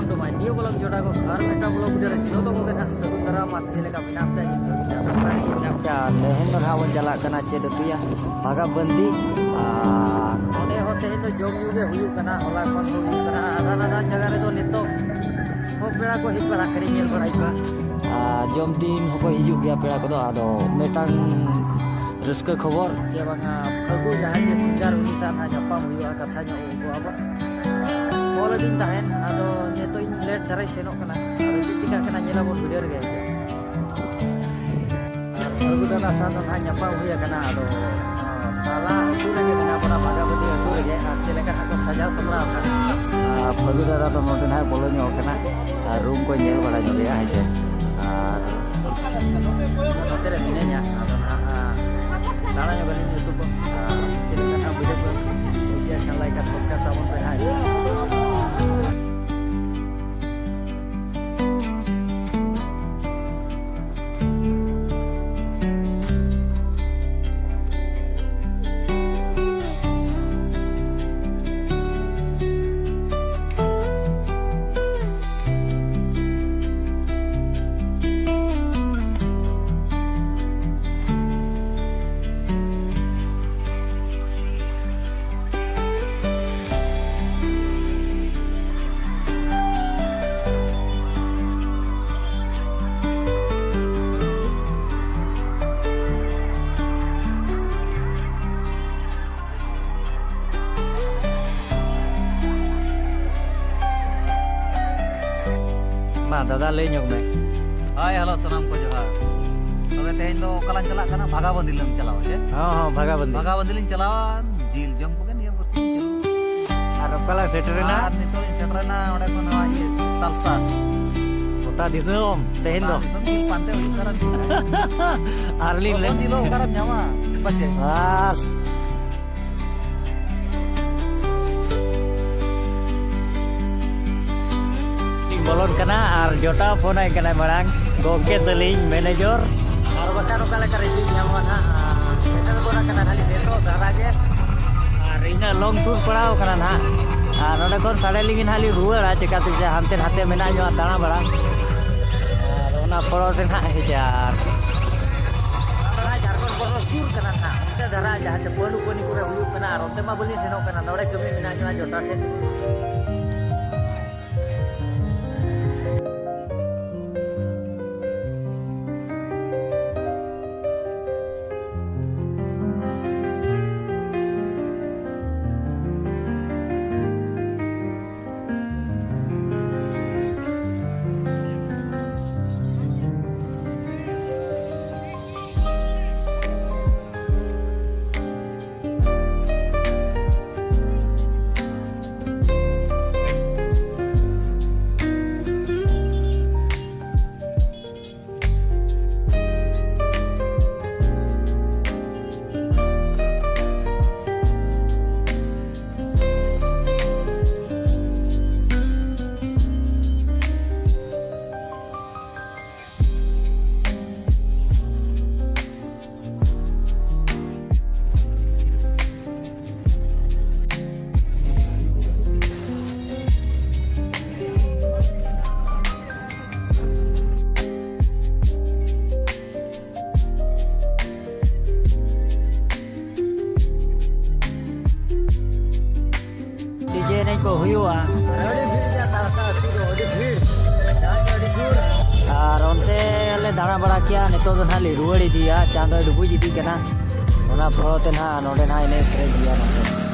तो मैं new blog जोड़ा को घर में का ब्लॉग जोड़ा जो तो को ना सगुन दरा मात चले का बिना पे बिना क्या तेहन तो हावन चला कना चेदपिया भागा बंदी ओने होते तो जम यू गे हुयु कना होला कोन हुयु कना आधा जगह रे तो नितो हो पेड़ा को हित बड़ा करी नेल बड़ाई का जम दिन हो हिजु गया पेड़ा को आदो मेटांग रस्क खबर जे बांगा फगु जहां जे सिंगार उनिसा ना जापाम हुयु कथा nya को अब बोल दिन ताहेन आदो नेतो इन लेट धराई सेनो कना आदो चिका कना नेला बोन वीडियो रे गया फगु दना सानो ना जापाम हुया कना आदो ताला पूरे के बिना बड़ा भागा बदी पूरे के आचे लेका को सजा समरा फगु दादा तो नोदन है बोलो न्यो कना रूम को नेल बड़ा जो गया है नोते रे बिनेnya आदो ना दाना nya बनी YouTube को चिका वीडियो को शेयर कर लाइक और सब्सक्राइब सामन पे है दादा ले ᱧᱚᱜ ᱢᱮ हाय हेलो सलाम को जोहार तबे तेहेन दो कलान चला कना भागा बंदिलम चलावा जे हां भागा बंदिलिन चलावा जील जम को निया बरसी आर कला सेटरेना आर नितोली सेटरेना ओडे को नवा ये तलसा गोटा दिसम तेहेन दो जील पानते हुई करन आरली ले जीलो करन ᱧᱟᱢᱟ बचे बस बोलन कना और जोटा फोन आई कना मरांग गोके तलिंग मैनेजर और बका रोका लेकर रिव्यू ᱧᱟᱢᱚᱜᱼᱟ ना सेटल बोना कना खाली देतो धारा के और इना लॉन्ग टूर पड़ाव कना ना और नोडे कोन साडे लिगिन हाली रुवाड़ा चिकाते जे हानते हाते मेना जो दाना बड़ा और ओना पड़ो से ना हजार झारखंड बरो सुर कना ना उनते धारा जहां जे पनु पनी करे हुयु कना और ओते मा बलि सेनो कना नोडे कमी मेना जो जोटा के को हुआ और उनते दाड़ा बड़ा किया नितो तो ना रुआड़ी दिया चांदो डुबुज इदी कना ओना फरोते ना नोडे ना इने सेरे दिया ना